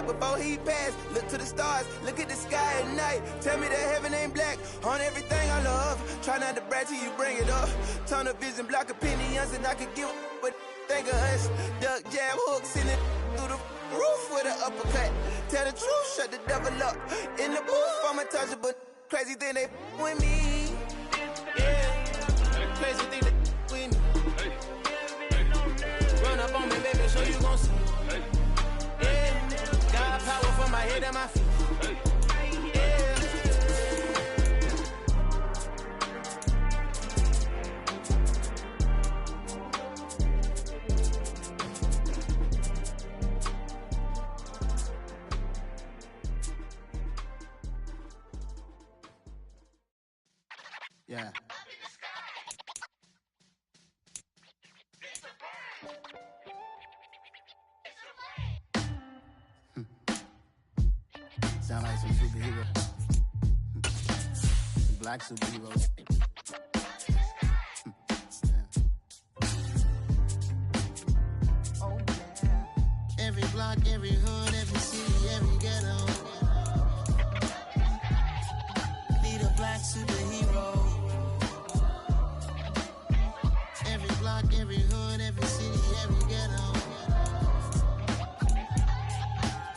back before he passed. Look to the stars, look at the sky at night. Tell me that heaven ain't black on everything I love. Try not to brag till you bring it up. Tunnel vision, block opinions, and I could give what think of us. Duck jab hooks in it through the roof with an uppercut. Tell the truth, shut the devil up. In the booth, I'm untouchable. Crazy thing they with me. Yeah, crazy thing they with me. Run up on me, baby, so you gon' see. Yeah, got power from my head and my feet. Yeah. Sound like some superhero. Some black superheroes. Oh yeah. Every block, every hood, every city, every ghetto. Need a black superhero. Every block, every hood, every city, every ghetto.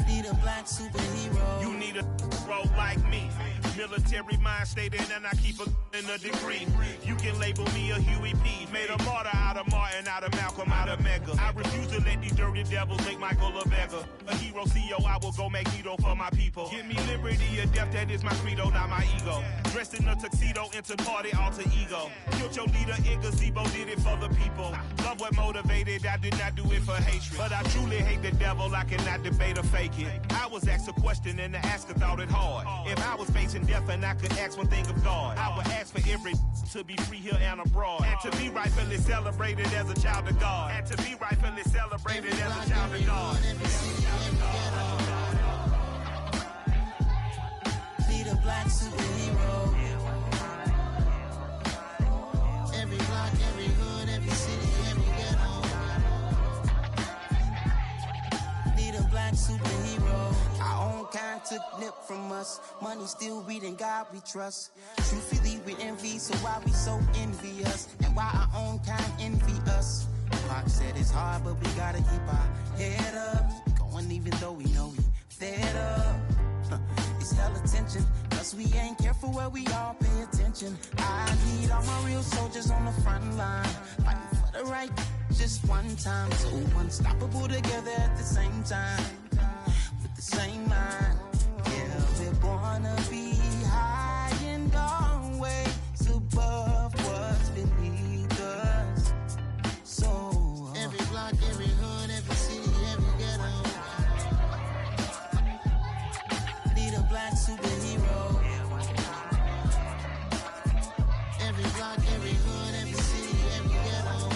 Need a black superhero. You need a role like me. Military mind stated, and I keep in a degree. You can label me a Huey P. Made a martyr out of Martin, out of Malcolm, out of Mega. I refuse to let these dirty devils make Michael a beggar. A hero CEO, I will go Magneto for my people. Give me liberty or death, that is my credo, not my ego. Dressed in a tuxedo, into party, alter ego. Killed your leader in gazebo, did it for the people. Love what motivated, I did not do it for hatred. But I truly hate the devil, I cannot debate or fake it. I was asked a question and the asker thought it hard. If I was facing death and I could ask one thing of God, I would ask for every to be free here and abroad, and to be rightfully celebrated as a child of God, and to be rightfully celebrated as a child of God. Need a black superhero. Every block, every hood, every city, every ghetto. Need a black superhero. Our own kind took nip from us. Money still reading, God we trust. Truthfully we envy, so why we so envious? And why our own kind envy us? Pac said it's hard, but we gotta keep our head up. Going even though we know we fed up. It's hell attention, cause we ain't careful where we all pay attention. I need all my real soldiers on the front line, fighting for the right just one time. So unstoppable together at the same time, with the same mind. Yeah, we're gonna be high and always above what's beneath us. So every block, every hood, every city, every ghetto. Need a black superhero. Every block, every hood, every city, every ghetto.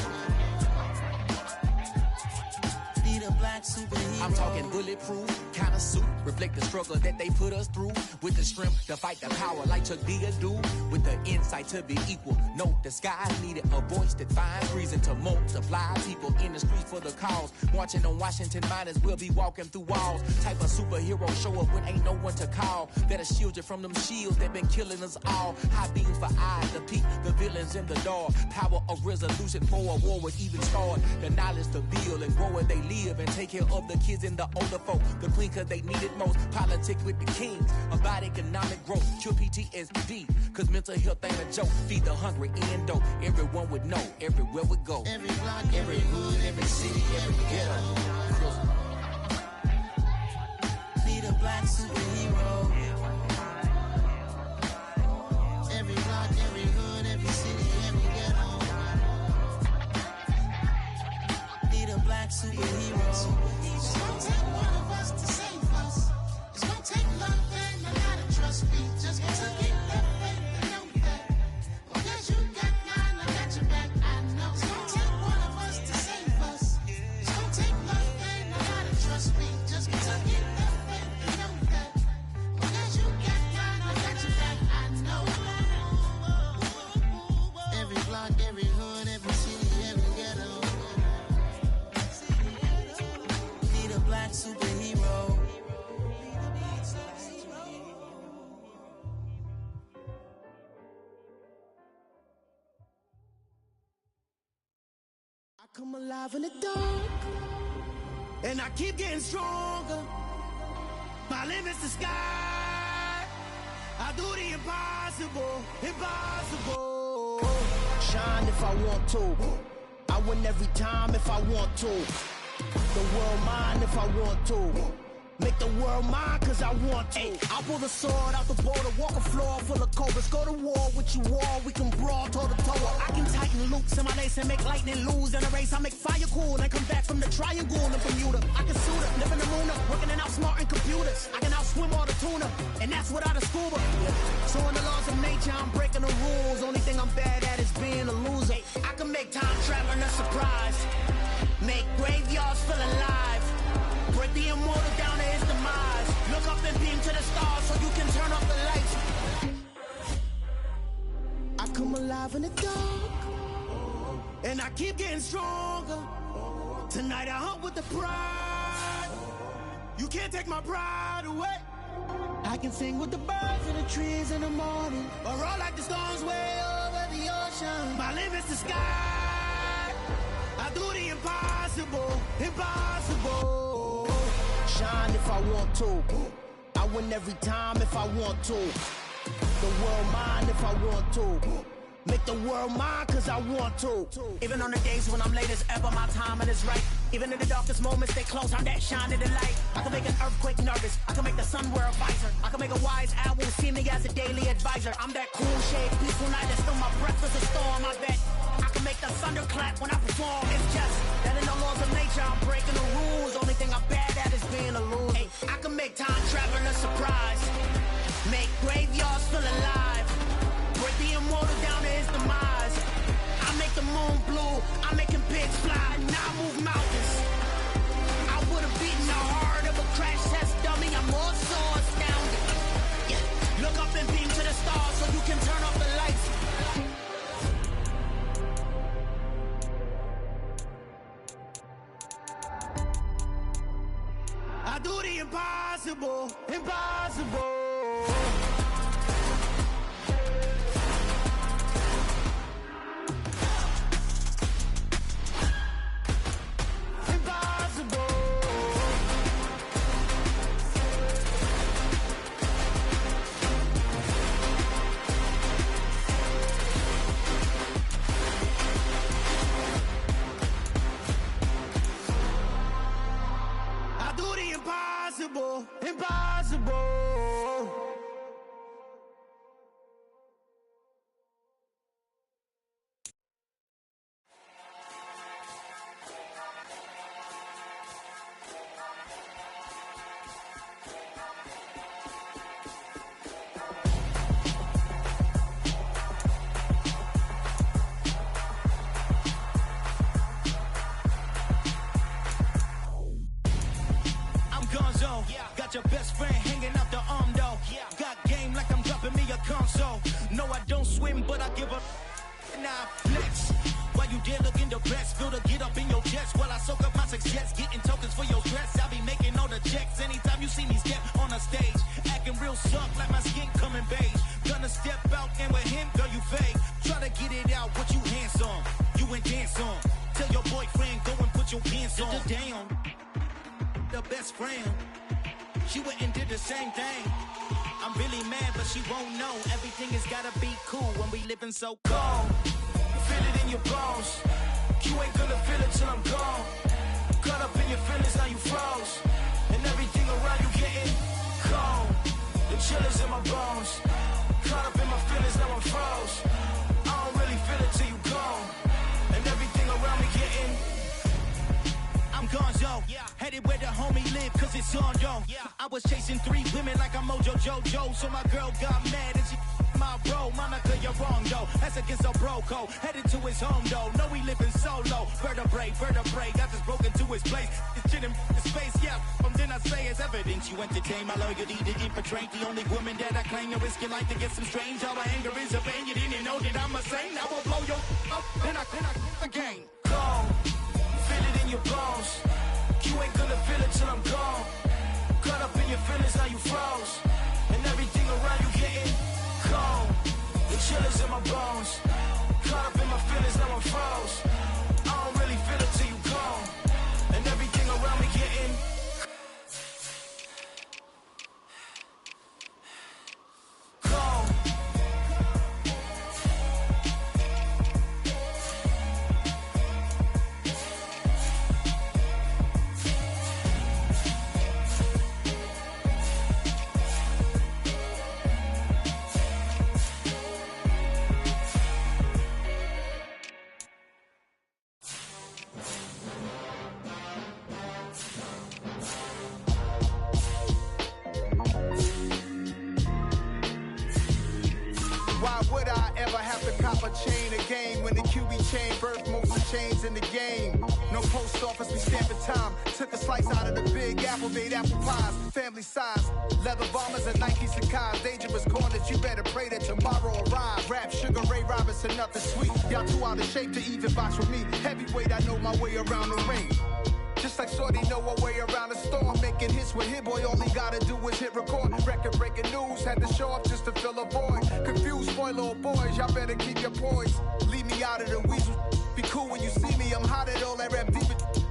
Need a black superhero. I'm talking bulletproof kind of suit, reflect the struggle that they put us through, with the strength to fight the power like Chuck D do, with the insight to be equal. No disguise needed, a voice that finds reason to multiply people in the streets for the cause. Marching on Washington miners, we'll be walking through walls. Type of superhero show up when ain't no one to call. That'll shield you from them shields that been killing us all. High beams for eyes to peek the villains in the dark. Power of resolution for a war would even start. The knowledge to build and grow where they live and take care of the kids and the older folk. The queen cause they need it most. Politics with the kings about economic growth. Cure PTSD cause mental health ain't a joke. Feed the hungry and dope. Everyone would know everywhere we go. Every block, every hood, every city, every ghetto. Need a black superhero. Every block, every hood, every city, every ghetto. Need a black superhero. It's gonna take one of us to save us. It's gonna take love and a lot of trust. We just gotta get that faith and know that. Because you got mine, I got your back, I know. It's gonna take one of us to save us. It's gonna take love come alive in the dark, and I keep getting stronger. My limit's the sky. I do the impossible, impossible. Shine if I want to. I win every time if I want to. The world mine if I want to. Make the world mine cause I want to. I pull the sword out the border, walk a floor full of cobras. Go to war with you all, we can brawl toe to toe. I can tighten loops in my lace and make lightning lose in a race. I make fire cool and come back from the triangle in Bermuda. I can suit up, live in the moon up, working and outsmarting computers. I can outswim all the tuna, and that's without a scuba. So in the laws of nature, I'm breaking the rules. Only thing I'm bad at is being a loser. I can make time traveling a surprise, make graveyards feel alive, break the immortal down to his demise. Look up and beam to the stars so you can turn off the lights. I come alive in the dark, and I keep getting stronger. Tonight I hunt with the pride. You can't take my pride away. I can sing with the birds and the trees in the morning, or roll like the storms way over the ocean. My limit's the sky. I do the impossible, impossible. Shine if I want to. I win every time if I want to. The world mine if I want to. Make the world mine cause I want to. Even on the days when I'm late as ever, my timing is right. Even in the darkest moments, they close, I'm that shining the light. I can make an earthquake nervous, I can make the sun wear a visor. I can make a wise owl see me as a daily advisor. I'm that cool shade, peaceful night, that's still my breath is a storm. I bet I can make the thunder clap when I perform. It's just that in the laws of nature, I'm breaking the rules. Only thing I'm bad at is being a loser. Hey, I can make time traveling a surprise, make graveyards feel alive, break the immortal down to his demise. I make the moon blue, I'm making pigs fly, now I move mountains. I would've beaten the heart of a crash test dummy, I'm more so astounded. Yeah. Look up and beam to the stars so you can turn off the lights. I do the impossible, impossible. Impossible, impossible. Got your best friend hanging out the arm though. Got game like I'm dropping me a console. No, I don't swim, but I give a nah flex. While you there looking depressed, feel the get up in your chest while I soak up my success, getting tokens for your stress. I be making all the checks anytime you see me step on a stage, acting real suck like my skin coming beige. Gonna step out and with him, girl, you fake. Try to get it out, what you handsome, you and dance on. Tell your boyfriend go and put your pants on. Damn, the best friend. She went and did the same thing. I'm really mad, but she won't know. Everything has gotta be cool when we living so cold. Feel it in your bones. You ain't gonna feel it till I'm gone. Caught up in your feelings, now you froze. And everything around you getting cold. The chill is in my bones. Caught up in my feelings, now I'm froze. I don't really feel it till you gone. And everything around me getting I'm gonzo, headed where the homie live, cause it's on, yo. I was chasing 3 women like I'm Mojo Jojo, so my girl got mad and she my bro. Monica, you're wrong, though. That's against a bro code. Headed to his home, though. No, we living solo. Vertebrae, got this broken to his place. This shit in his face, yeah. Then I say it's evidence you entertain my loyalty to infiltrate. The only woman that I claim to risk your life to get some strange. All my anger is a pain. You didn't know that I'm a saint. I will blow your up, then I again. Go. Feel it in your bones. You ain't gonna feel it till I'm gone. Caught up in your feelings, now you froze. And everything around you getting cold. The chill is in my bones. Caught up in my feelings, now I'm froze. I don't really feel it chain of game. When the QB chain birthed most of the chains in the game. No post office, we stamping time. Took a slice out of the big apple, made apple pies. Family size, leather bombers and Nike Sacai's. Dangerous corners, you better pray that tomorrow arrive. Rap, Sugar Ray Robinson, nothing sweet. Y'all too out of shape to even box with me. Heavyweight, I know my way around the ring. Just like Shorty know her way around the storm. Making hits with Hit Boy, all he gotta do is hit record. Record breaking news, had to show up just to fill a void. Confused, spoiled little boys, y'all better keep your poise. Leave me out of the weasel. Be cool when you see me, I'm hot at all that rap deep.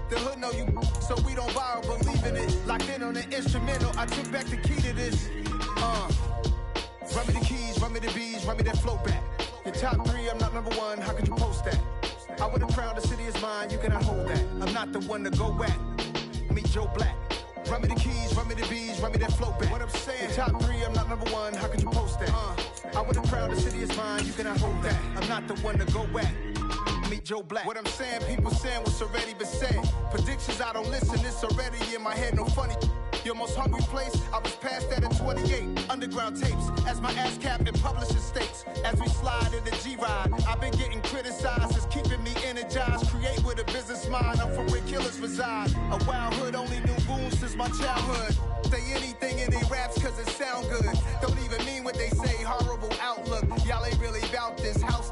The hood know you, so we don't borrow, believe in it. Locked in on the instrumental, I took back the key to this. Run me the keys, run me the bees, run me that flow back. Your top 3, I'm not number 1, how could you post that? I would've crowned the city is mine, you cannot hold that. I'm not the one to go back. Meet Joe Black. Run me the keys, run me the bees, run me that flow back. What I'm saying, your top 3, I'm not number 1, how could you post that? I would've crowned the city is mine, you cannot hold that. I'm not the one to go back. Meet Joe Black. What I'm saying, people saying what's already been said. Predictions, I don't listen, it's already in my head, no funny. Your most hungry place, I was past that at 28. Underground tapes, as my ass cap in publishing states. As we slide in the G-Ride, I've been getting criticized, it's keeping me energized. Create with a business mind, I'm from where killers reside. A wild hood, only knew goons since my childhood. Say anything in they raps cause it sound good. Don't even mean what they say, horrible outlook. Y'all ain't really about this house.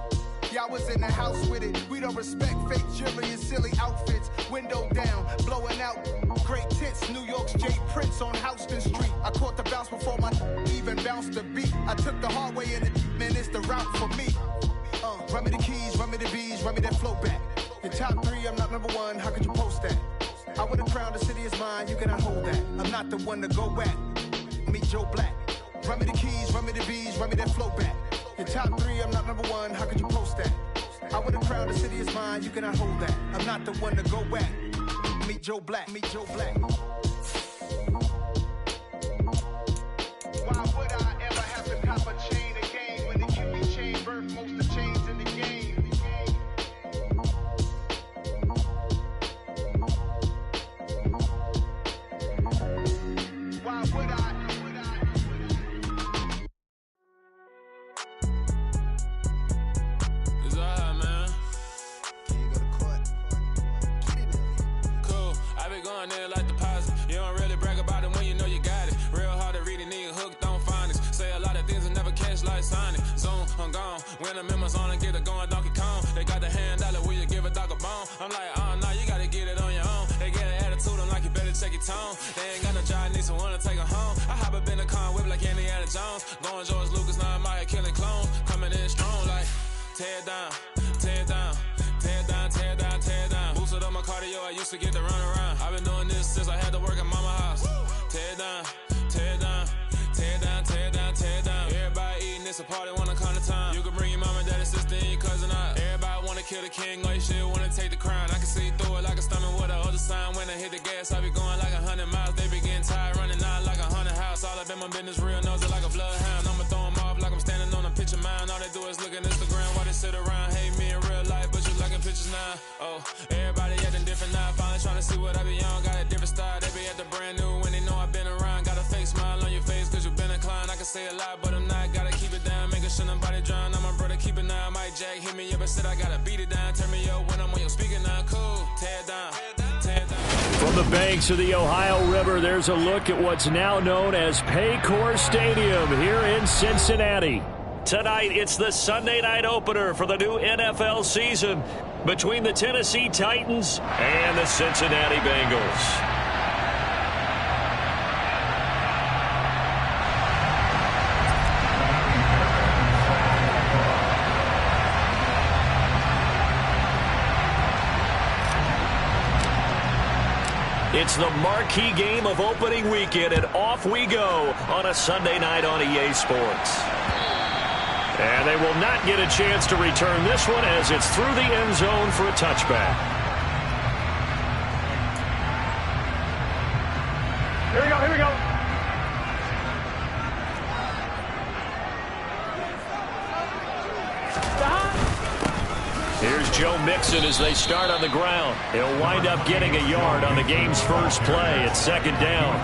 Y'all was in the house with it. We don't respect fake jewelry and silly outfits. Window down, blowing out great tits. New York's J. Prince on Houston Street. I caught the bounce before my even bounced the beat. I took the hard way in it, man, it's the route for me. Run me the keys, run me the bees, run me that flow back. Your top 3, I'm not number 1, how could you post that? I would've crowned the city is mine, you cannot hold that. I'm not the one to go back. Meet Joe Black. Run me the keys, run me the bees, run me that flow back. Your top 3, I'm not number 1, how could you post that? I would've crowned the city is mine, you cannot hold that. I'm not the one to go back. Meet Joe Black, meet Joe Black. Why would I ever have to cop a chain again when the QB chain birthed most of the chains in the game? Why would I? Going there like deposit. You don't really brag about it when you know you got it. Real hard to read a nigga hooked on finance. Say a lot of things and never catch like Sonic. Zone, I'm gone. When the members on and get it going Donkey Kong. They got the hand dollar, will you give a dog a bone? I'm like, oh no, you gotta get it on your own. They get an attitude, I'm like, you better check your tone. They ain't got no job, need someone to take her home. I hop up in the car, whip like Indiana Jones. Going George Lucas, now I'm out killing clones. Coming in strong like, tear down, tear down. Tear down, tear down, tear down. Boosted up my cardio, I used to get to run around. I've been doing this since I had to work at mama house. Tear down, tear down, tear down, tear down, tear down. Everybody eating, it's a party, wanna come to time. You can bring your mama, daddy, sister, and your cousin out. Everybody wanna kill the king, like shit, wanna take the crown. I can see through it like a stomach with a other sign. When I hit the gas, I be going like 100 miles. They be getting tired, running out like 100 house. All up in my business, real nosy like a bloodhound. I'ma throw them off like I'm standing on a picture mine. All they do is look at Instagram while they sit around, hate me in real life, but you liking pictures now. Oh, everybody acting different now. Finally trying to see what I be on. Got a different style. They be at the brand new when they know I've been around. Got a fake smile on your face cause you been inclined. I can say a lot, but I'm not. Gotta keep it down. Making sure nobody drown. I'm my brother, keep it now. Mike Jack hit me up and said I gotta beat it down. Turn me up when I'm on your speaker now. Cool. Tear down. Tear down. From the banks of the Ohio River, there's a look at what's now known as Paycor Stadium here in Cincinnati. Tonight, it's the Sunday night opener for the new NFL season between the Tennessee Titans and the Cincinnati Bengals. It's the marquee game of opening weekend, and off we go on a Sunday night on EA Sports. And they will not get a chance to return this one as it's through the end zone for a touchback. Here we go, here we go. Here's Joe Mixon as they start on the ground. He'll wind up getting a yard on the game's first play at second down.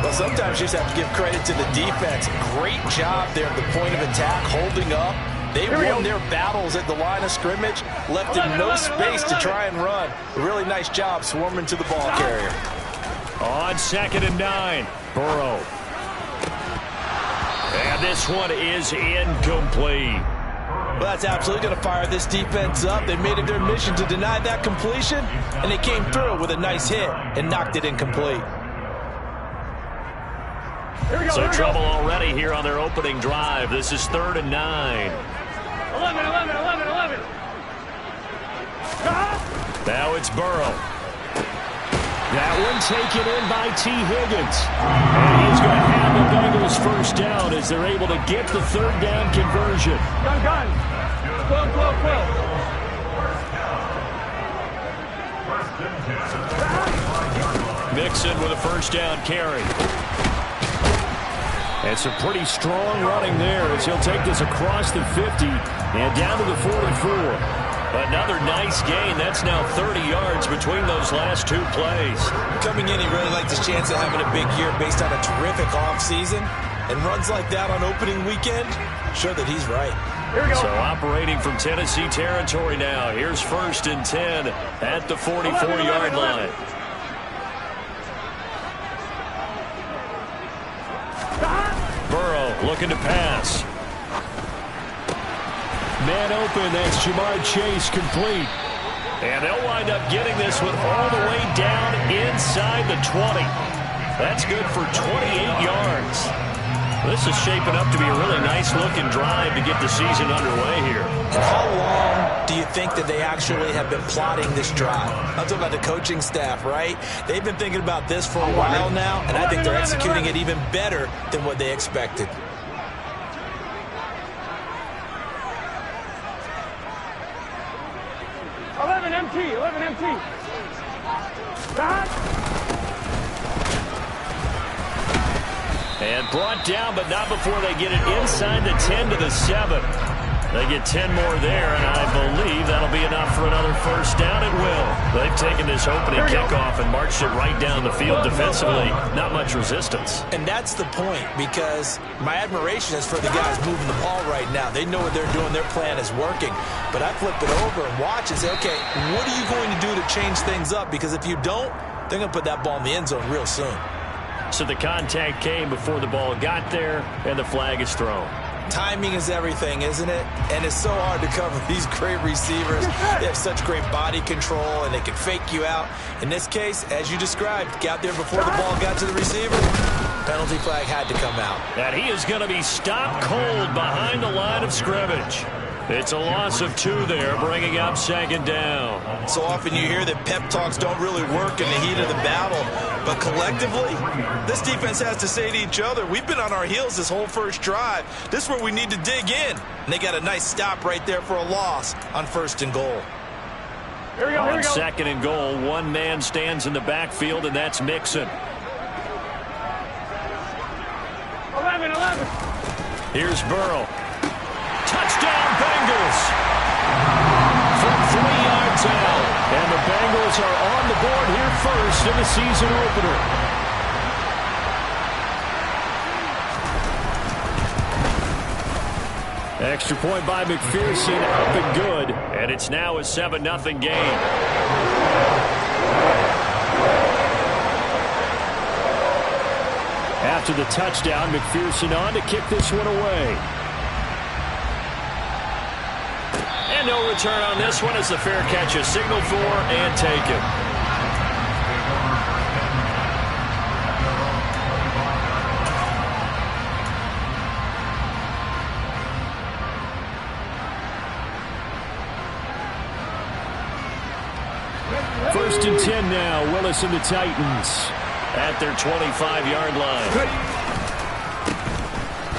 Well, sometimes you just have to give credit to the defense. Great job there at the point of attack, holding up, They won their battles at the line of scrimmage, left him no space to try and run. A really nice job swarming to the ball carrier. On 2nd and 9, Burrow. And this one is incomplete. Well, that's absolutely going to fire this defense up. They made it their mission to deny that completion, and they came through with a nice hit and knocked it incomplete. So trouble already here on their opening drive. This is 3rd and 9. 11. Now it's Burrow. That one taken in by T. Higgins. And he's going to have the Bengals first down as they're able to get the 3rd down conversion. Gun. 12. Mixon with a first down carry. And some pretty strong running there as he'll take this across the 50 and down to the 44. Another nice gain. That's now 30 yards between those last 2 plays. Coming in, he really liked his chance of having a big year based on a terrific offseason. And runs like that on opening weekend show that he's right. So operating from Tennessee territory now. Here's 1st and 10 at the 44-yard line. Burrow looking to pass. Man open, that's Jamar Chase, complete. And they'll wind up getting this one all the way down inside the 20. That's good for 28 yards. This is shaping up to be a really nice-looking drive to get the season underway here. And how long do you think that they actually have been plotting this drive? I'm talking about the coaching staff, right? They've been thinking about this for a while now, and I think they're executing it even better than what they expected. 11 MT. And brought down, but not before they get it inside the 10 to the 7. They get 10 more there, and I believe that'll be enough for another first down. It will. They've taken this opening kickoff and marched it right down the field defensively. Not much resistance. And that's the point, because my admiration is for the guys moving the ball right now. They know what they're doing. Their plan is working. But I flip it over and watch and say, okay, what are you going to do to change things up? Because if you don't, they're going to put that ball in the end zone real soon. So the contact came before the ball got there, and the flag is thrown. Timing is everything, isn't it? And it's so hard to cover these great receivers. They have such great body control, and they can fake you out. In this case, as you described, got there before the ball got to the receiver. Penalty flag had to come out. And he is going to be stopped cold behind the line of scrimmage. It's a loss of 2 there, bringing up 2nd down. So often you hear that pep talks don't really work in the heat of the battle. But collectively, this defense has to say to each other, we've been on our heels this whole first drive. This is where we need to dig in. And they got a nice stop right there for a loss on 1st and goal. Here we go. On 2nd and goal, one man stands in the backfield, and that's Mixon. 11. Here's Burrow. Touchdown, Bengals! From 3 yards out. And the Bengals are on the board here first in the season opener. Extra point by McPherson, up and good. And it's now a 7-0 game. After the touchdown, McPherson on to kick this one away. And no return on this one as the fair catch is signaled for and taken. First and 10 now. Willis and the Titans at their 25-yard line.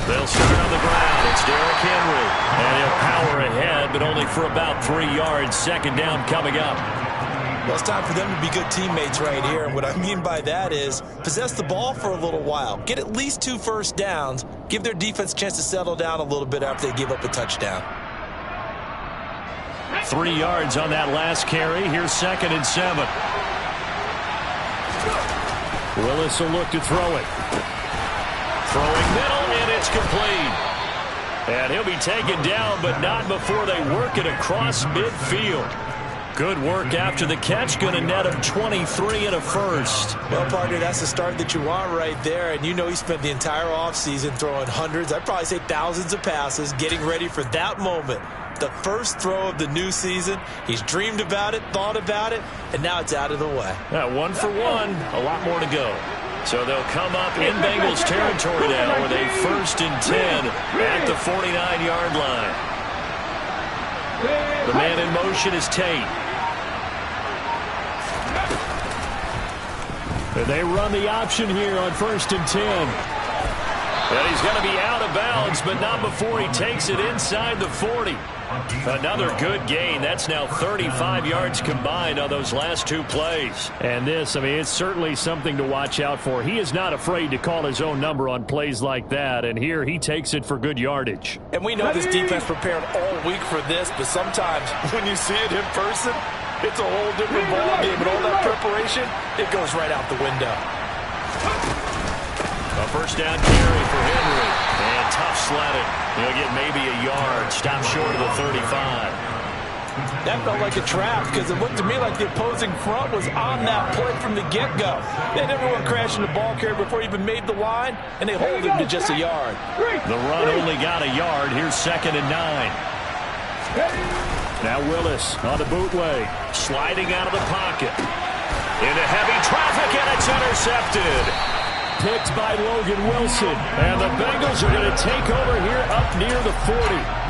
They'll start on the ground. It's Derrick Henry. And he'll power ahead, but only for about 3 yards. 2nd down coming up. Well, it's time for them to be good teammates right here. And what I mean by that is possess the ball for a little while. Get at least 2 first downs. Give their defense a chance to settle down a little bit after they give up a touchdown. 3 yards on that last carry. Here's 2nd and 7. Willis will look to throw it. Throwing middle, and it's complete. And he'll be taken down, but not before they work it across midfield. Good work after the catch. Going to net him 23 and a first. Well, partner, that's the start that you want right there. And you know he spent the entire offseason throwing hundreds, I'd probably say thousands of passes, getting ready for that moment. The first throw of the new season. He's dreamed about it, thought about it, and now it's out of the way. 1 for 1. A lot more to go. So they'll come up in Bengals territory now with a 1st and 10 at the 49-yard line. The man in motion is Tate. And they run the option here on 1st and 10. And he's going to be out of bounds, but not before he takes it inside the 40. Another good gain. That's now 35 yards combined on those last 2 plays. And this, I mean, it's certainly something to watch out for. He is not afraid to call his own number on plays like that. And here he takes it for good yardage. And we know this defense prepared all week for this, but sometimes when you see it in person, it's a whole different ballgame. And all that preparation, it goes right out the window. A 1st down carry for Henry. And tough sledding. He'll get maybe a yard. Stop short of the 35. That felt like a trap because it looked to me like the opposing front was on that play from the get-go. They had everyone crashing the ball carrier before he even made the line, and they hold him to just a yard. The run only got a yard. Here's 2nd and 9. Now Willis on the bootleg. Sliding out of the pocket. Into heavy traffic, and it's intercepted. Picked by Logan Wilson. And the Bengals are going to take over here up near the 40.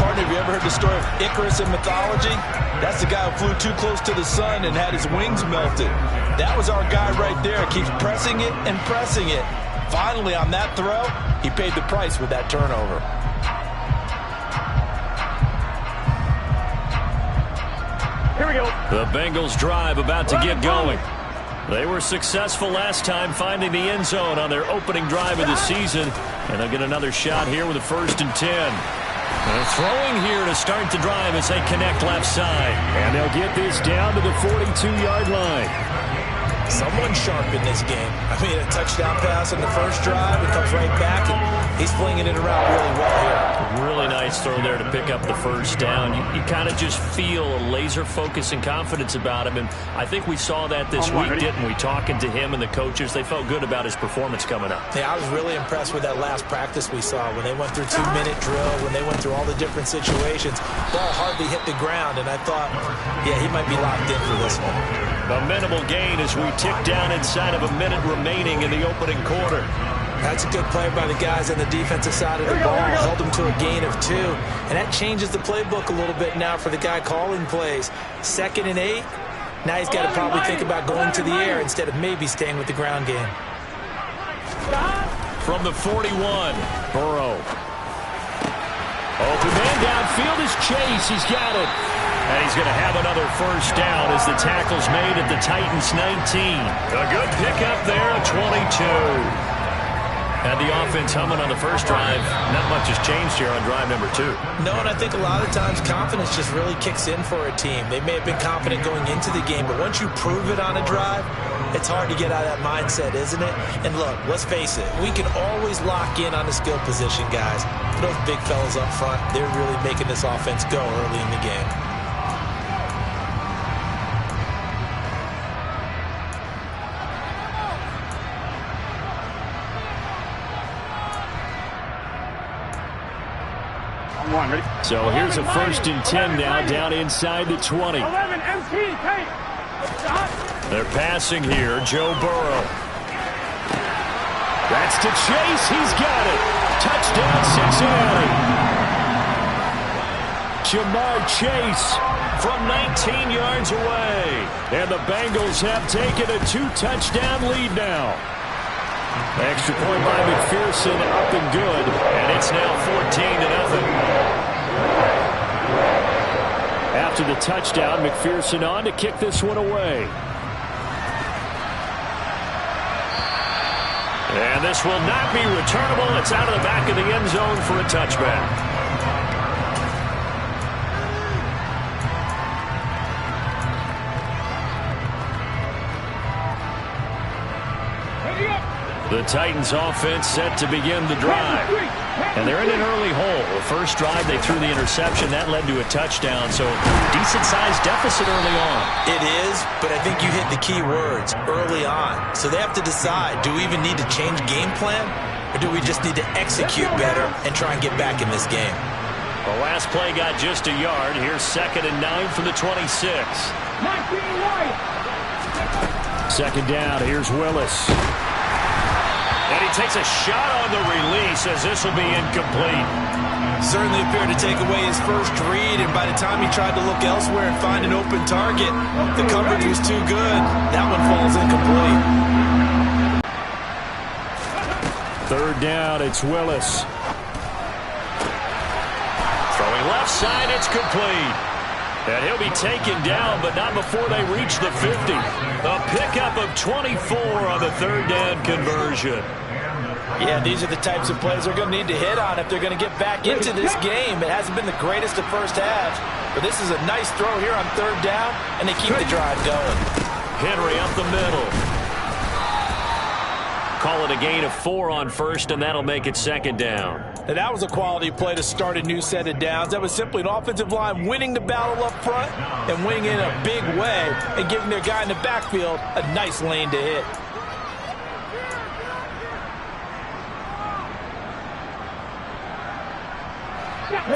Partner, have you ever heard the story of Icarus in mythology? That's the guy who flew too close to the sun and had his wings melted. That was our guy right there. Keeps pressing it and pressing it. Finally, on that throw, he paid the price with that turnover. Here we go. The Bengals drive about to get going. They were successful last time finding the end zone on their opening drive of the season. And they'll get another shot here with a 1st and 10. They're throwing here to start the drive as they connect left side. And they'll get this down to the 42-yard line. Someone sharp in this game. I mean, a touchdown pass on the first drive. It comes right back, and he's flinging it around really well here. Really nice throw there to pick up the 1st down. You kind of just feel a laser focus and confidence about him, and I think we saw that this week, didn't we? Talking to him and the coaches, they felt good about his performance coming up. Yeah, I was really impressed with that last practice we saw when they went through 2-minute drill, when they went through all the different situations. Ball hardly hit the ground, and I thought, yeah, he might be locked in for this one. A minimal gain as we tick down inside of a minute remaining in the opening quarter. That's a good play by the guys on the defensive side of the ball. Held them to a gain of 2. And that changes the playbook a little bit now for the guy calling plays. 2nd and 8. Now he's got to probably think about going to the air instead of maybe staying with the ground game. From the 41, Burrow. Open man downfield is Chase. He's got it. And he's going to have another 1st down as the tackle's made at the Titans 19. A good pickup there at 22. Had the offense humming on the first drive. Not much has changed here on drive number 2. No, and I think a lot of times confidence just really kicks in for a team. They may have been confident going into the game, but once you prove it on a drive, it's hard to get out of that mindset, isn't it? And look, let's face it, we can always lock in on the skill position, guys. But those big fellas up front, they're really making this offense go early in the game. So here's a 1st and 10 now, down inside the 20. 11 MT, Tate. They're passing here, Joe Burrow. That's to Chase, he's got it. Touchdown, Cincinnati. Jamar Chase from 19 yards away. And the Bengals have taken a 2-touchdown lead now. Extra point by McPherson, up and good, and it's now 14-0. After the touchdown, McPherson on to kick this one away. And this will not be returnable. It's out of the back of the end zone for a touchback. The Titans offense set to begin the drive. And they're in an early hole. The first drive, they threw the interception. That led to a touchdown. So decent-sized deficit early on. It is, but I think you hit the key words, early on. So they have to decide, do we even need to change game plan? Or do we just need to execute better and try and get back in this game? The last play got just a yard. Here's 2nd and 9 from the 26. 19 right. 2nd down. Here's Willis. And he takes a shot on the release as this will be incomplete. Certainly appeared to take away his first read, and by the time he tried to look elsewhere and find an open target, the coverage was too good. That one falls incomplete. 3rd down, it's Willis. Throwing left side, it's complete. And he'll be taken down, but not before they reach the 50. A pickup of 24 on the 3rd down conversion. Yeah, these are the types of plays they're going to need to hit on if they're going to get back into this game. It hasn't been the greatest of first halves, but this is a nice throw here on 3rd down, and they keep the drive going. Henry up the middle. Call it a gain of 4 on 1st, and that'll make it 2nd down. Now, that was a quality play to start a new set of downs. That was simply an offensive line winning the battle up front and winning in a big way and giving their guy in the backfield a nice lane to hit.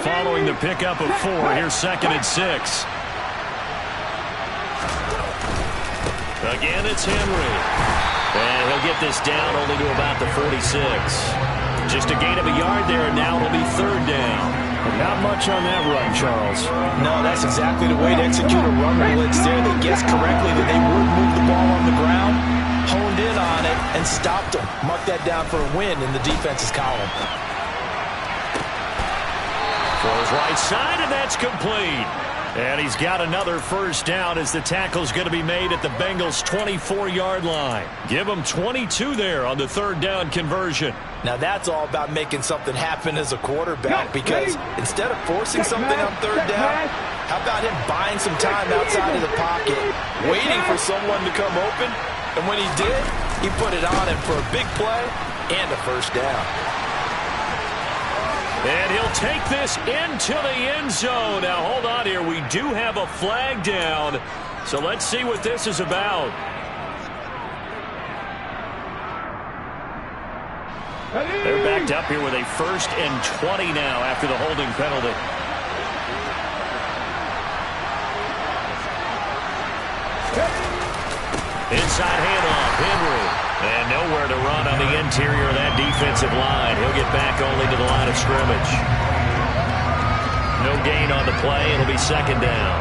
Following the pickup of 4, here's 2nd and 6. Again, it's Henry. And he'll get this down only to about the 46. Just a gain of a yard there, and now it'll be 3rd down. Not much on that run, Charles. No, that's exactly the way to execute a run blitz there. They guessed correctly that they would move the ball on the ground, honed in on it, and stopped them. Mark that down for a win in the defense's column. For his right side, and that's complete. And he's got another 1st down as the tackle's going to be made at the Bengals' 24-yard line. Give them 22 there on the 3rd down conversion. Now that's all about making something happen as a quarterback, because instead of forcing something on 3rd down, how about him buying some time outside of the pocket, waiting for someone to come open, and when he did, he put it on him for a big play and a 1st down. And he'll take this into the end zone. Now, hold on here. We do have a flag down. So let's see what this is about. They're backed up here with a 1st and 20 now after the holding penalty. Inside handoff, Henry. And nowhere to run on the interior of that defensive line. He'll get back only to the line of scrimmage. No gain on the play. It'll be 2nd down.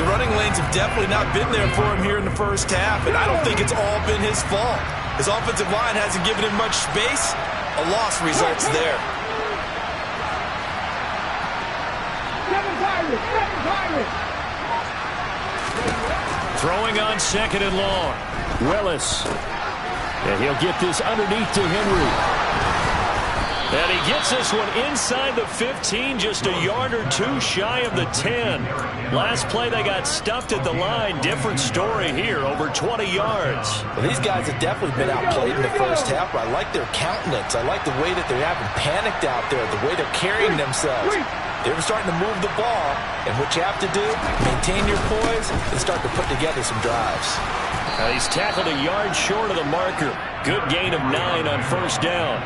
The running lanes have definitely not been there for him here in the first half, and I don't think it's all been his fault. His offensive line hasn't given him much space. A loss results there. Throwing on 2nd and long. Willis. And he'll get this underneath to Henry. And he gets this one inside the 15, just a yard or 2 shy of the 10. Last play, they got stuffed at the line. Different story here, over 20 yards. Well, these guys have definitely been outplayed in the first half. I like their countenance. I like the way that they haven't panicked out there, the way they're carrying themselves. They're starting to move the ball, and what you have to do, maintain your poise and start to put together some drives. He's tackled a yard short of the marker. Good gain of 9 on 1st down.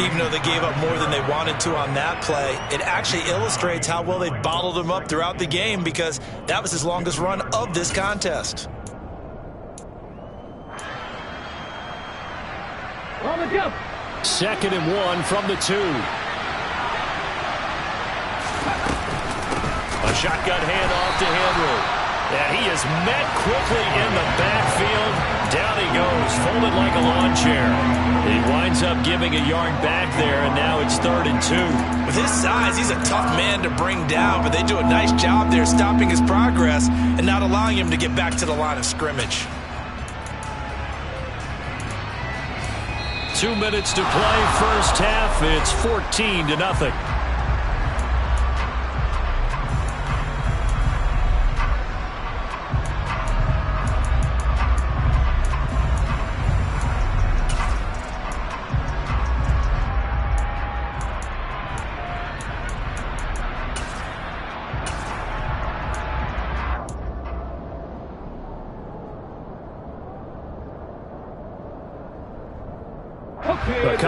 Even though they gave up more than they wanted to on that play, it actually illustrates how well they bottled him up throughout the game, because that was his longest run of this contest. On the jump. 2nd and 1 from the 2. A shotgun handoff to Henry. And he is met quickly in the backfield. Down he goes, folded like a lawn chair. He winds up giving a yard back there, and now it's 3rd and 2. With his size, he's a tough man to bring down, but they do a nice job there stopping his progress and not allowing him to get back to the line of scrimmage. 2 minutes to play, first half. It's 14-0.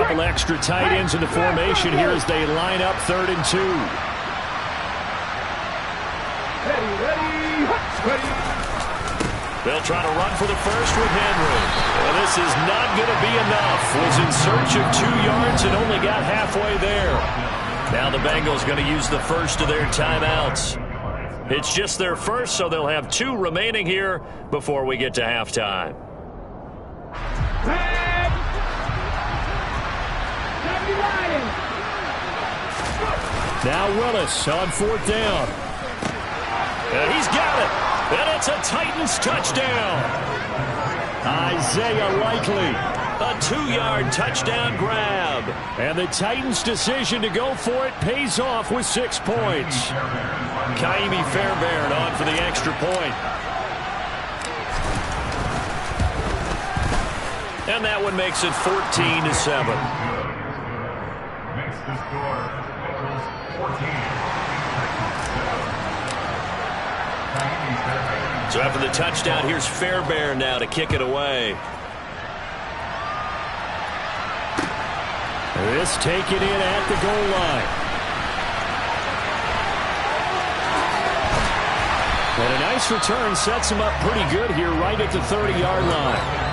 couple extra tight ends in the formation here as they line up 3rd and 2. Ready. They'll try to run for the first with Henry. Well, this is not going to be enough. Was in search of 2 yards and only got halfway there. Now the Bengals going to use the first of their timeouts. It's just their first, so they'll have 2 remaining here before we get to halftime. Now Willis on 4th down. And he's got it. And it's a Titans touchdown. Isaiah Likely, a 2-yard touchdown grab. And the Titans' decision to go for it pays off with 6 points. Kaimi Fairbairn on for the extra point. And that one makes it 14-7. Makes the score 14. So after the touchdown, here's Fairbairn now to kick it away. This taken in at the goal line. And a nice return sets him up pretty good here right at the 30-yard line.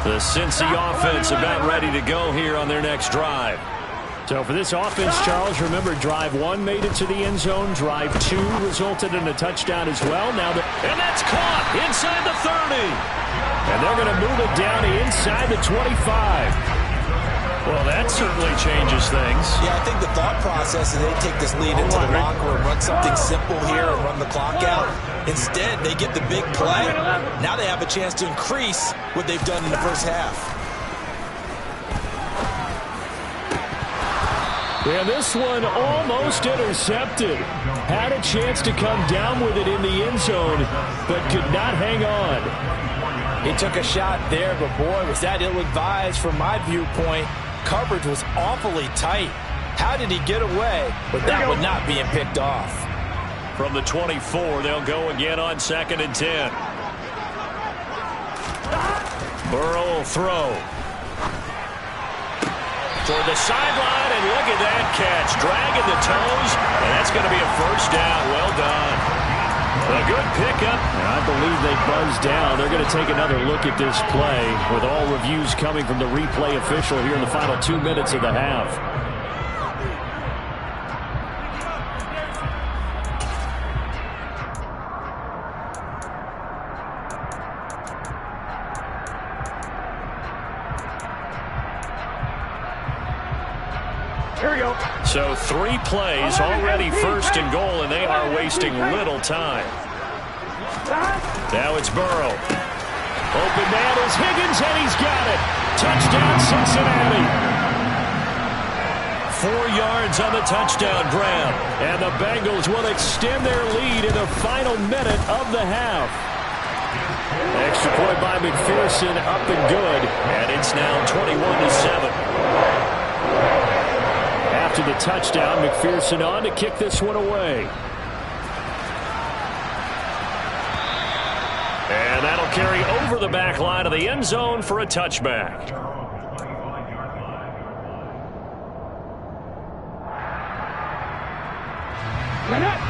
The Cincy offense about ready to go here on their next drive. So for this offense, Charles, remember drive 1 made it to the end zone. Drive 2 resulted in a touchdown as well. And that's caught inside the 30. And they're going to move it down to inside the 25. Well, that certainly changes things. Yeah, I think the thought process is they take this lead into the locker room, run something simple here and run the clock out. Instead, they get the big play. Now they have a chance to increase what they've done in the first half. And this one almost intercepted. Had a chance to come down with it in the end zone, but could not hang on. He took a shot there, but boy, was that ill-advised from my viewpoint. Coverage was awfully tight. How did he get away with that one not being picked off? From the 24, they'll go again on 2nd and 10. Burrow will throw. Toward the sideline, and look at that catch. Dragging the toes, and that's going to be a first down. Well done. A good pickup. And I believe they buzzed down. They're going to take another look at this play with all reviews coming from the replay official here in the final 2 minutes of the half. Here we go. So 3 plays, already 1st and goal, and they are wasting little time. Now it's Burrow. Open man is Higgins, and he's got it. Touchdown, Cincinnati. 4 yards on the touchdown grab, and the Bengals will extend their lead in the final minute of the half. Extra point by McPherson, up and good, and it's now 21-7. After the touchdown, McPherson on to kick this one away. And that'll carry over the back line of the end zone for a touchback.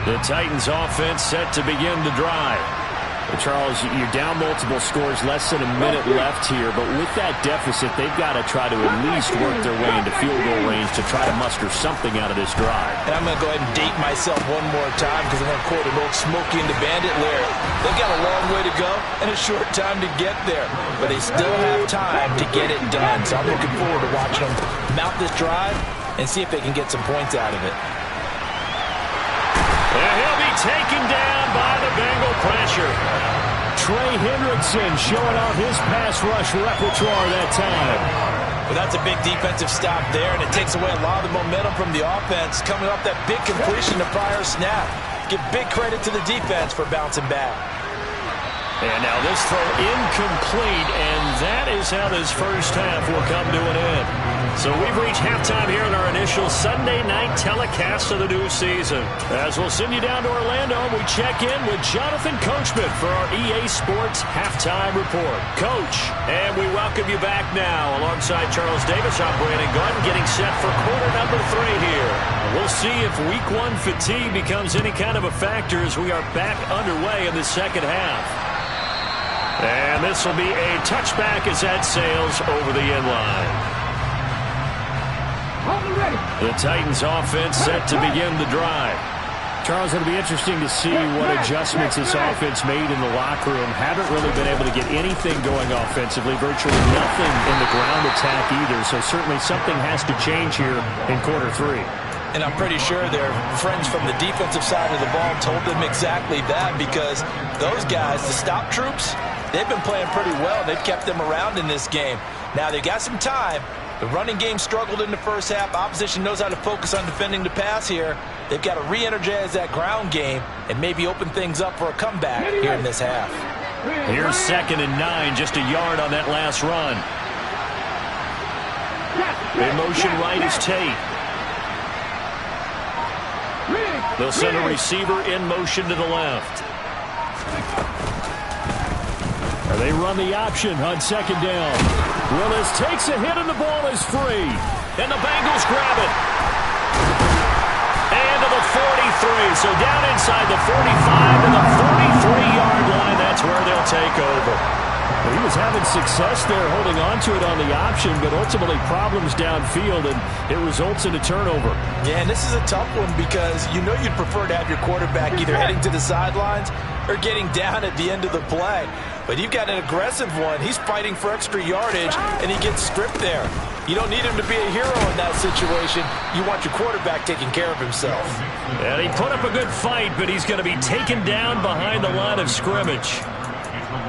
The Titans offense set to begin the drive. Charles, you're down multiple scores, less than a minute left here, but with that deficit, they've got to try to at least work their way into field goal range to try to muster something out of this drive. And I'm going to go ahead and date myself one more time because I'm going to quote an old Smokey and the Bandit lyric. They've got a long way to go and a short time to get there, but they still have time to get it done. So I'm looking forward to watching them mount this drive and see if they can get some points out of it. And he'll be taken down by the Bengal pressure. Trey Hendrickson showing off his pass rush repertoire that time. Well, that's a big defensive stop there, and it takes away a lot of the momentum from the offense coming off that big completion the prior snap. Give big credit to the defense for bouncing back. And now this throw incomplete, and that is how this first half will come to an end. So we've reached halftime here in our initial Sunday night telecast of the new season. As we'll send you down to Orlando, we check in with Jonathan Coachman for our EA Sports Halftime Report. Coach, and we welcome you back now. Alongside Charles Davis, I'm Brandon Gordon, getting set for quarter number 3 here. We'll see if week 1 fatigue becomes any kind of a factor as we are back underway in the second half. And this will be a touchback as that sails over the inline. The Titans offense set to begin the drive. Charles, it'll be interesting to see what adjustments this offense made in the locker room. Haven't really been able to get anything going offensively, virtually nothing in the ground attack either. So certainly something has to change here in quarter 3. And I'm pretty sure their friends from the defensive side of the ball told them exactly that, because those guys, the stop troops, they've been playing pretty well. They've kept them around in this game. Now they've got some time. The running game struggled in the first half. Opposition knows how to focus on defending the pass here. They've got to re-energize that ground game and maybe open things up for a comeback here in this half. Here's 2nd and 9, just a yard on that last run. In motion right is Tate. They'll send a receiver in motion to the left. They run the option on 2nd down. Willis takes a hit and the ball is free. And the Bengals grab it. And to the 43. So down inside the 45 to the 43-yard line. That's where they'll take over. Well, he was having success there holding on to it on the option, but ultimately problems downfield, and it results in a turnover. Yeah, and this is a tough one because you know you'd prefer to have your quarterback either heading to the sidelines or getting down at the end of the play. But you've got an aggressive one. He's fighting for extra yardage, and he gets stripped there. You don't need him to be a hero in that situation. You want your quarterback taking care of himself. And he put up a good fight, but he's going to be taken down behind the line of scrimmage.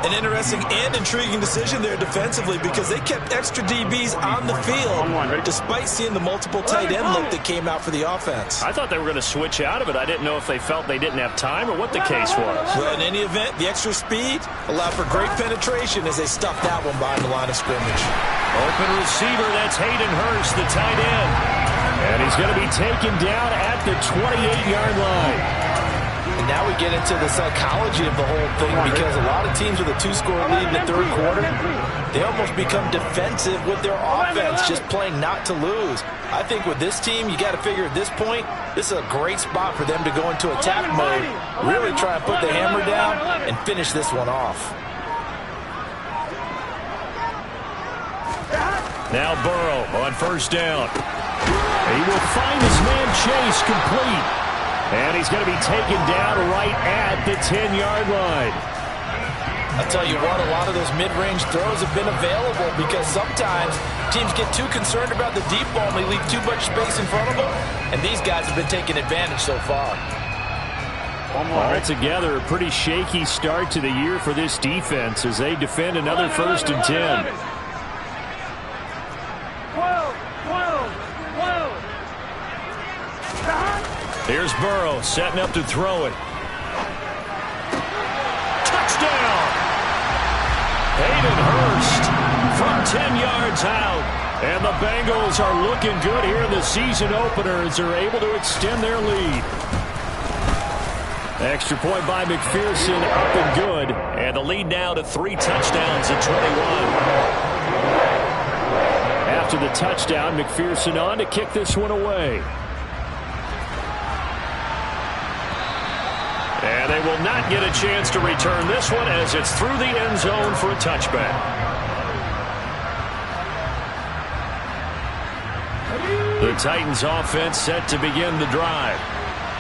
An interesting and intriguing decision there defensively, because they kept extra DBs on the field despite seeing the multiple tight end look that came out for the offense. I thought they were going to switch out of it. I didn't know if they felt they didn't have time or what the case was. Well, in any event, the extra speed allowed for great penetration as they stuffed that one behind the line of scrimmage. Open receiver, that's Hayden Hurst, the tight end. And he's going to be taken down at the 28-yard line. And now we get into the psychology of the whole thing, because a lot of teams with a 2-score lead in the third quarter, they almost become defensive with their offense, just playing not to lose. I think with this team, you got to figure at this point, this is a great spot for them to go into attack mode, really try and put the hammer down and finish this one off. Now Burrow on 1st down. He will find his man Chase complete. And he's going to be taken down right at the 10-yard line. I'll tell you what, a lot of those mid-range throws have been available, because sometimes teams get too concerned about the deep ball and they leave too much space in front of them, and these guys have been taking advantage so far. Altogether, a pretty shaky start to the year for this defense as they defend another 1st and 10. Here's Burrow setting up to throw it. Touchdown! Hayden Hurst from 10 yards out. And the Bengals are looking good here in the season opener as they're able to extend their lead. Extra point by McPherson, up and good. And the lead now to 3 touchdowns at 21. After the touchdown, McPherson on to kick this one away. And they will not get a chance to return this one as it's through the end zone for a touchback. The Titans offense set to begin the drive.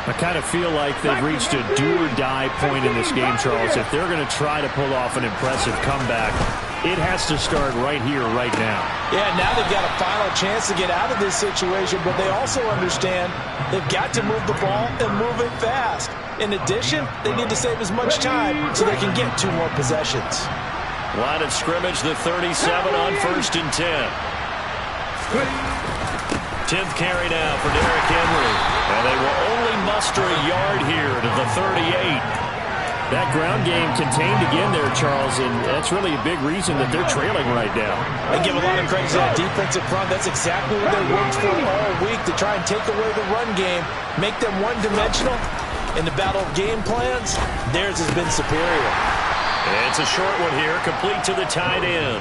I kind of feel like they've reached a do-or-die point in this game, Charles. If they're going to try to pull off an impressive comeback, it has to start right here, right now. Yeah, now they've got a final chance to get out of this situation, but they also understand they've got to move the ball and move it fast. In addition, they need to save as much time so they can get 2 more possessions. Line of scrimmage, the 37 on 1st and 10. 10th carry now for Derrick Henry. And they will only muster a yard here to the 38. That ground game contained again there, Charles, and that's really a big reason that they're trailing right now. I give a lot of credit to that defensive front. That's exactly what they worked for all week, to try and take away the run game, make them one-dimensional. In the battle of game plans, theirs has been superior. It's a short one here, complete to the tight end.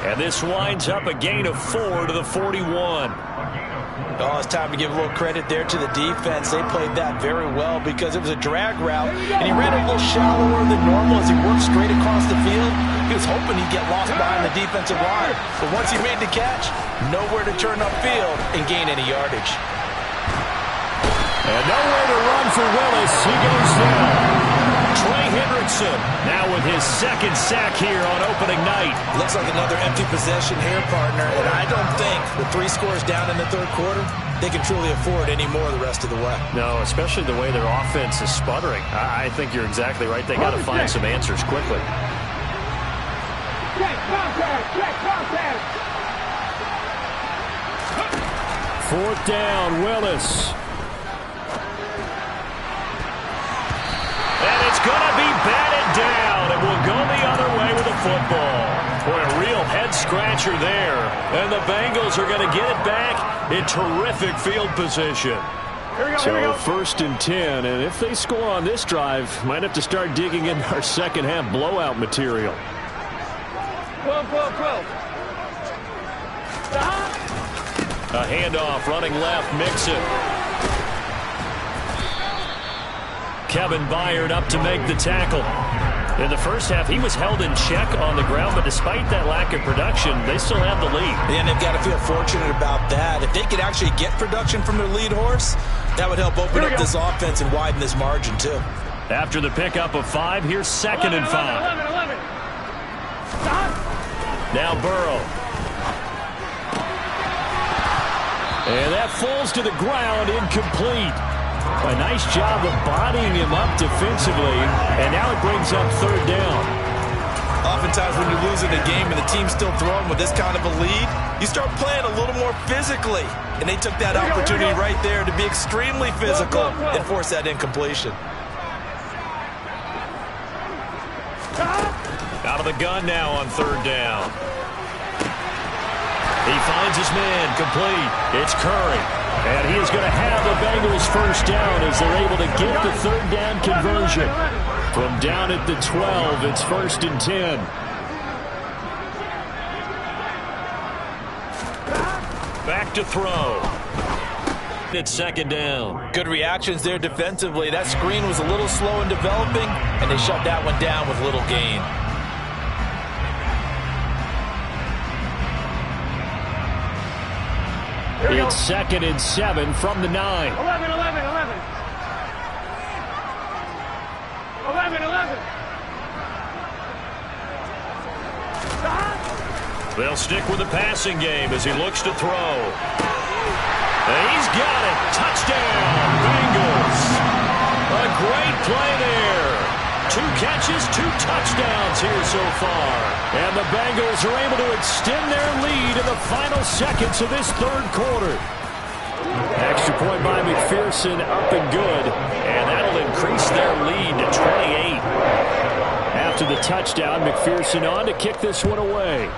And this winds up a gain of 4 to the 41. Oh, it's time to give a little credit there to the defense. They played that very well because it was a drag route, and he ran a little shallower than normal as he worked straight across the field. He was hoping he'd get lost behind the defensive line, but once he made the catch, nowhere to turn upfield and gain any yardage. And nowhere to run for Willis. He goes down. Trey Hendrickson now with his second sack here on opening night. Looks like another empty possession here, partner, and I don't think with 3 scores down in the third quarter, they can truly afford any more the rest of the way. No, especially the way their offense is sputtering. I think you're exactly right. They got to find some answers quickly. Fourth down, Willis. And it's going to be batted down. It will go the other way with the football. Boy, a real head-scratcher there. And the Bengals are going to get it back in terrific field position. So first and 10, and if they score on this drive, might have to start digging in our second-half blowout material. 12. A handoff, running left, Mixon. Kevin Byard up to make the tackle. In the first half, he was held in check on the ground, but despite that lack of production, they still have the lead. And they've got to feel fortunate about that. If they could actually get production from their lead horse, that would help open up this offense and widen this margin, too. After the pickup of 5, here's second and 5. 11. Now Burrow. And that falls to the ground, incomplete. A nice job of bodying him up defensively, and now it brings up third down. Oftentimes when you're losing a game and the team's still throwing with this kind of a lead, you start playing a little more physically. And they took that opportunity right there to be extremely physical and force that incompletion. Out of the gun now on third down. He finds his man, complete. It's Curry. And he is going to have the Bengals first down as they're able to get the third down conversion. From down at the 12, it's first and 10. Back to throw. It's second down. Good reactions there defensively. That screen was a little slow in developing, and they shut that one down with little gain. It's second and 7 from the 9. 11. They'll stick with the passing game as he looks to throw. And he's got it. Touchdown, Bengals. A great play there. 2 catches, 2 touchdowns here so far. And the Bengals are able to extend their lead in the final seconds of this third quarter. Extra point by McPherson, up and good. And that'll increase their lead to 28. After the touchdown, McPherson on to kick this one away.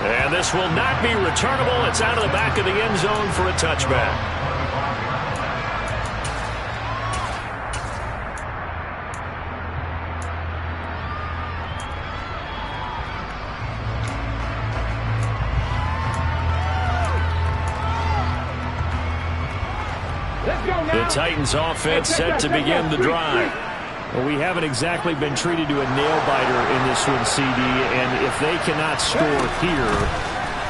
And this will not be returnable. It's out of the back of the end zone for a touchback. The Titans offense set to begin the drive. Well, we haven't exactly been treated to a nail-biter in this one, CD, and if they cannot score here,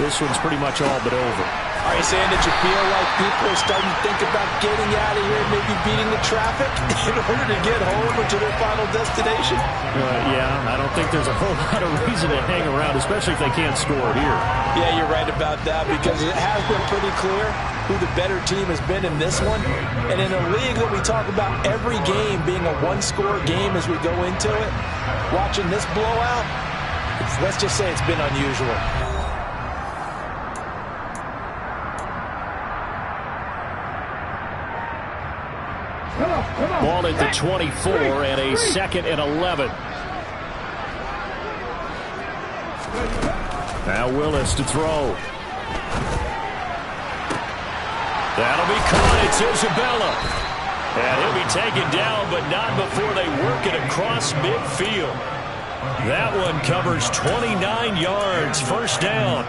this one's pretty much all but over. Are you saying that you feel like people are starting to think about getting out of here, maybe beating the traffic in order to get home or to their final destination? Yeah, I don't think there's a whole lot of reason to hang around, especially if they can't score here. Yeah, you're right about that, because it has been pretty clear who the better team has been in this one. And in a league that we talk about every game being a one-score game as we go into it, watching this blowout, let's just say it's been unusual. Ball at the 24 and a 2nd and 11. Now Willis to throw. That'll be caught. It's Isabella. And he'll be taken down, but not before they work it across midfield. That one covers 29 yards. First down.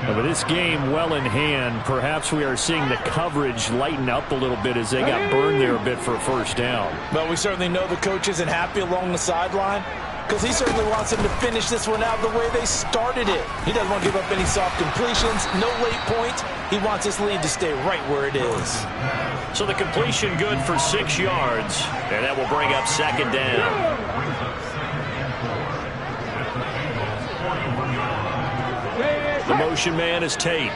But this game well in hand. Perhaps we are seeing the coverage lighten up a little bit as they got burned there a bit for a first down. Well, we certainly know the coach isn't happy along the sideline because he certainly wants them to finish this one out the way they started it. He doesn't want to give up any soft completions, no late points. He wants this lead to stay right where it is. So the completion good for 6 yards, and that will bring up 2nd down. The motion man is Tate.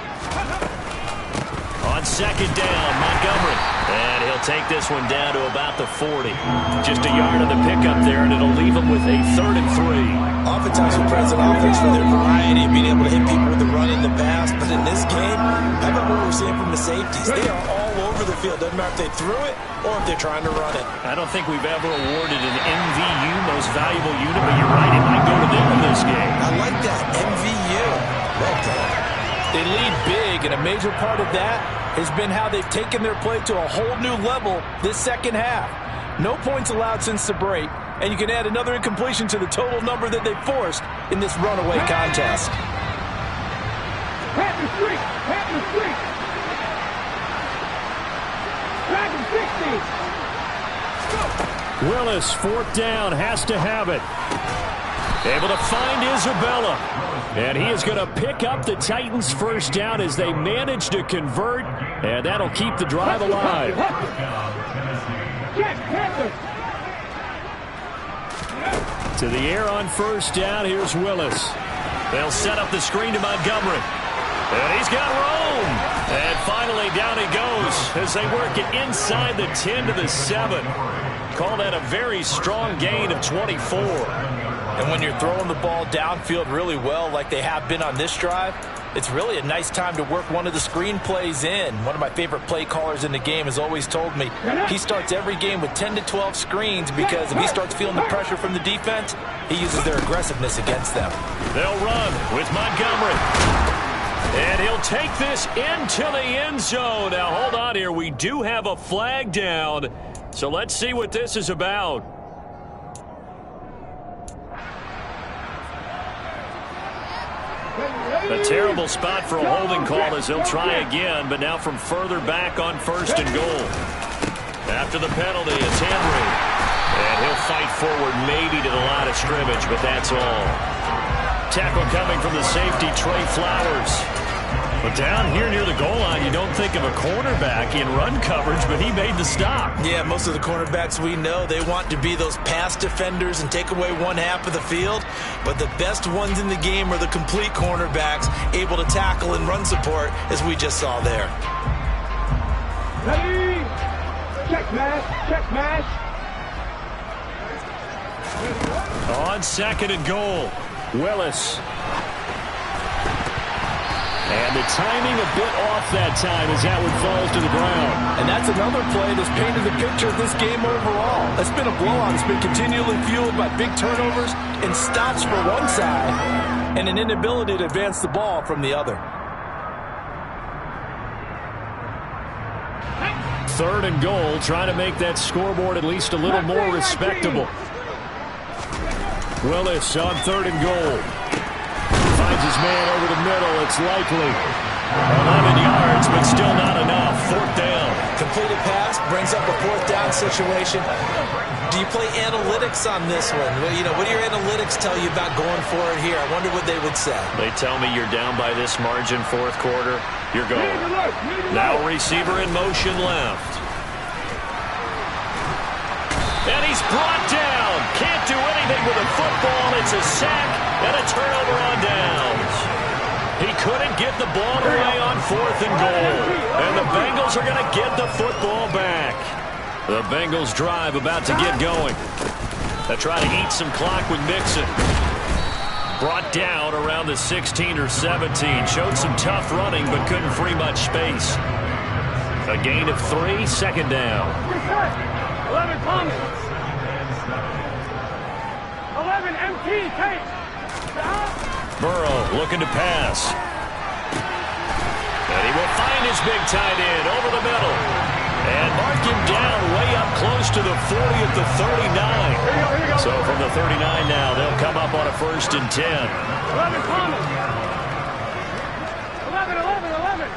On 2nd down, Montgomery. And he'll take this one down to about the 40. Just a yard on the pickup there, and it'll leave him with a 3rd and 3. Oftentimes we praise an offense for their variety of being able to hit people with the run in the pass. But in this game, how about what we're seeing from the safeties? They are all over the field. Doesn't matter if they threw it or if they're trying to run it. I don't think we've ever awarded an MVU, most valuable unit, but you're right, it might go to them in this game. I like that, MVU. Well done. They lead big, and a major part of that has been how they've taken their play to a whole new level this second half. No points allowed since the break, and you can add another incompletion to the total number that they forced in this runaway contest. Pat the streak! Pat the streak! Dragon 60! Willis, 4th down, has to have it. Able to find Isabella. And he is going to pick up the Titans' first down as they manage to convert. And that'll keep the drive alive. To the air on 1st down. Here's Willis. They'll set up the screen to Montgomery. And he's got room. And finally down he goes as they work it inside the 10 to the 7. Call that a very strong gain of 24. And when you're throwing the ball downfield really well like they have been on this drive, it's really a nice time to work one of the screen plays in. One of my favorite play callers in the game has always told me he starts every game with 10 to 12 screens because if he starts feeling the pressure from the defense, he uses their aggressiveness against them. They'll run with Montgomery. And he'll take this into the end zone. Now, hold on here. We do have a flag down. So let's see what this is about. A terrible spot for a holding call as they'll try again, but now from further back on 1st and goal. After the penalty, it's Henry. And he'll fight forward maybe to the line of scrimmage, but that's all. Tackle coming from the safety, Trey Flowers. But down here near the goal line, you don't think of a cornerback in run coverage, but he made the stop. Yeah, most of the cornerbacks we know, they want to be those pass defenders and take away one half of the field. But the best ones in the game are the complete cornerbacks, able to tackle and run support, as we just saw there. Ready? Check mash, check mash. On 2nd and goal, Willis. And the timing a bit off that time as that one falls to the ground. And that's another play that's painted the picture of this game overall. It's been a blowout. It's been continually fueled by big turnovers and stops for one side and an inability to advance the ball from the other. 3rd and goal, trying to make that scoreboard at least a little more respectable. Willis on 3rd and goal. Finds his man over the middle. It's likely 11 yards, but still not enough. 4th down. Completed pass brings up a 4th down situation. Do you play analytics on this one? Well, you know, what do your analytics tell you about going for it here? I wonder what they would say. They tell me you're down by this margin 4th quarter. You're going. Now receiver in motion left. And he's brought down. Can't do anything with a football. It's a sack and a turnover on downs. He couldn't get the ball away on 4th and goal. And the Bengals are going to get the football back. The Bengals drive about to get going. They try to eat some clock with Mixon. Brought down around the 16 or 17. Showed some tough running, but couldn't free much space. A gain of 3, 2nd down. 11 Thomas. 11 MT, Tate. Burrow looking to pass. And he will find his big tight end over the middle. And mark him down way up close to the 40 at the 39. So from the 39 now, they'll come up on a 1st and 10. 11 Thomas. 11.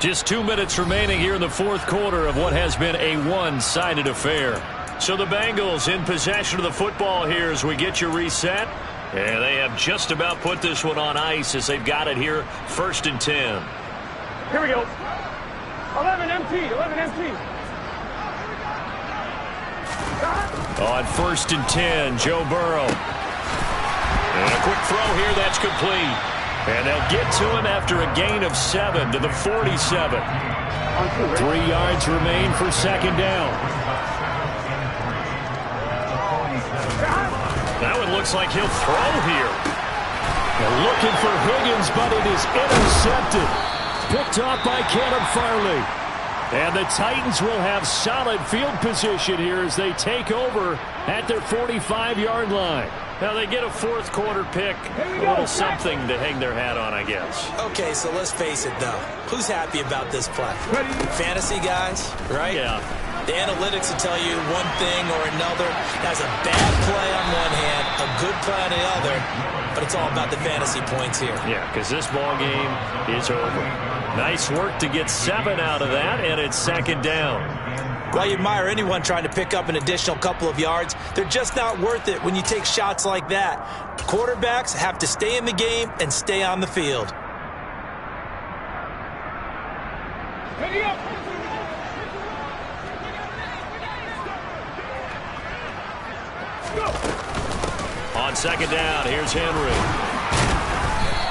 Just 2 minutes remaining here in the 4th quarter of what has been a one-sided affair. So the Bengals in possession of the football here as we get you reset. And they have just about put this one on ice as they've got it here, 1st and 10. Here we go. 11 MT. On 1st and 10, Joe Burrow. And a quick throw here, that's complete. And they'll get to him after a gain of 7 to the 47. 3 yards remain for 2nd down. That one looks like he'll throw here. They're looking for Higgins, but it is intercepted. Picked off by Caleb Farley. And the Titans will have solid field position here as they take over at their 45-yard line. Now they get a 4th quarter pick, a little something to hang their hat on, I guess. Okay, so let's face it, though. Who's happy about this play? Fantasy guys, right? Yeah. The analytics will tell you one thing or another. That's a bad play on one hand, a good play on the other, but it's all about the fantasy points here. Yeah, because this ball game is over. Nice work to get 7 out of that, and it's 2nd down. Well, you admire anyone trying to pick up an additional couple of yards. They're just not worth it when you take shots like that. Quarterbacks have to stay in the game and stay on the field. On 2nd down, here's Henry.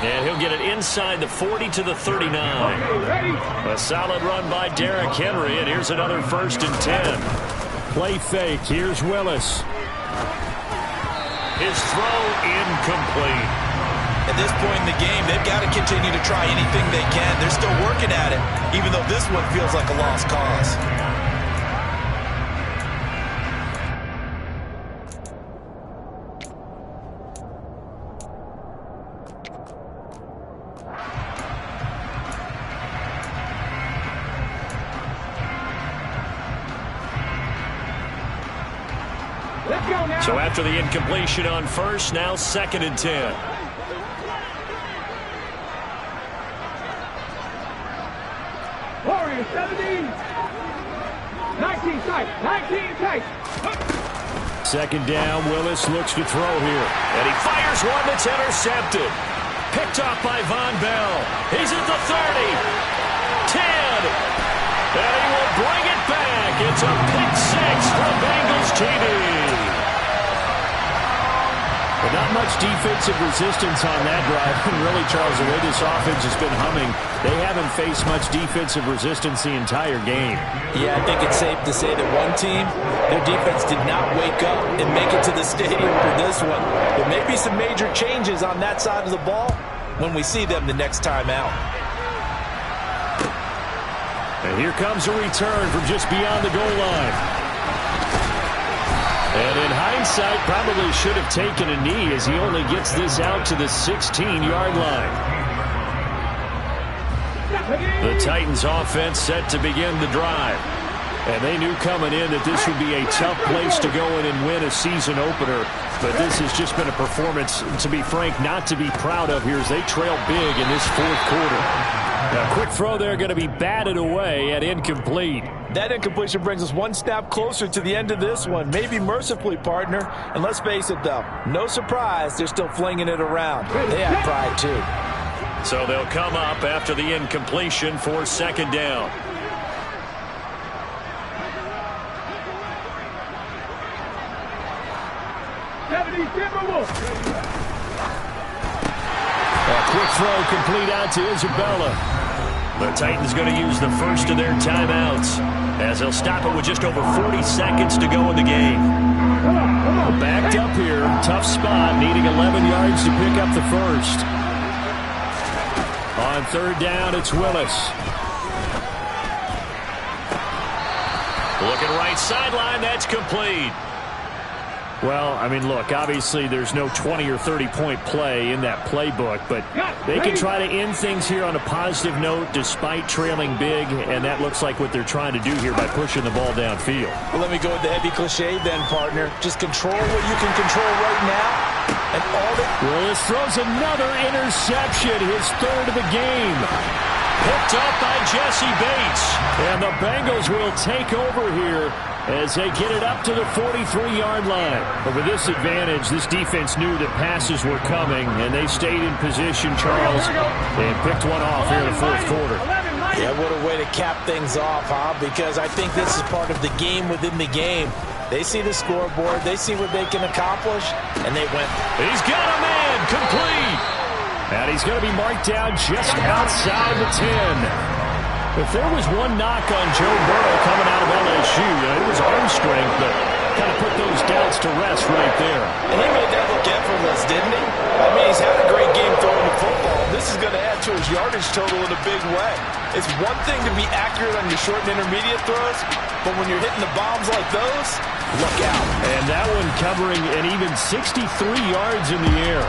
And he'll get it inside the 40 to the 39. A solid run by Derrick Henry, and here's another 1st and 10. Play fake. Here's Willis. His throw incomplete. At this point in the game, they've got to continue to try anything they can. They're still working at it, even though this one feels like a lost cause. So after the incompletion on 1st, now 2nd and 10. Warriors 17. 19 tight. 19 tight. 2nd down, Willis looks to throw here. And he fires one that's intercepted. Picked off by Von Bell. He's at the 30. 10. And he will bring it back. It's a pick 6 for Bengals TD. But not much defensive resistance on that drive. And really, Charles, the way this offense has been humming, they haven't faced much defensive resistance the entire game. Yeah, I think it's safe to say that one team, their defense did not wake up and make it to the stadium for this one. There may be some major changes on that side of the ball when we see them the next time out. And here comes a return from just beyond the goal line. And in hindsight, probably should have taken a knee as he only gets this out to the 16-yard line. The Titans offense set to begin the drive. And they knew coming in that this would be a tough place to go in and win a season opener. But this has just been a performance, to be frank, not to be proud of here as they trail big in this 4th quarter. A quick throw there going to be batted away at incomplete. That incompletion brings us one step closer to the end of this one. Maybe mercifully, partner. And let's face it, though, no surprise, they're still flinging it around. They have pride, too. So they'll come up after the incompletion for 2nd down. A quick throw complete out to Isabella. The Titans going to use the first of their timeouts as they'll stop it with just over 40 seconds to go in the game. Backed up here, tough spot, needing 11 yards to pick up the first. On 3rd down, it's Willis. Looking right sideline, that's complete. Well, I mean, look, obviously there's no 20 or 30-point play in that playbook, but they can try to end things here on a positive note despite trailing big, and that looks like what they're trying to do here by pushing the ball downfield. Well, let me go with the heavy cliche then, partner. Just control what you can control right now, and all that... Willis throws another interception, his third of the game. Picked up by Jesse Bates. And the Bengals will take over here as they get it up to the 43-yard line. But with this advantage, this defense knew that passes were coming, and they stayed in position, Charles, and picked one off here in the fourth quarter. Yeah, what a way to cap things off, huh? Because I think this is part of the game within the game. They see the scoreboard, they see what they can accomplish, and they went. He's got a man, complete. And he's going to be marked down just outside the 10. If there was one knock on Joe Burrow coming out of LSU, it was arm strength, but kind of put those doubts to rest right there. And he made that look effortless, didn't he? I mean, he's had a great game throwing the football. This is going to add to his yardage total in a big way. It's one thing to be accurate on your short and intermediate throws, but when you're hitting the bombs like those, look out. And that one covering an even 63 yards in the air.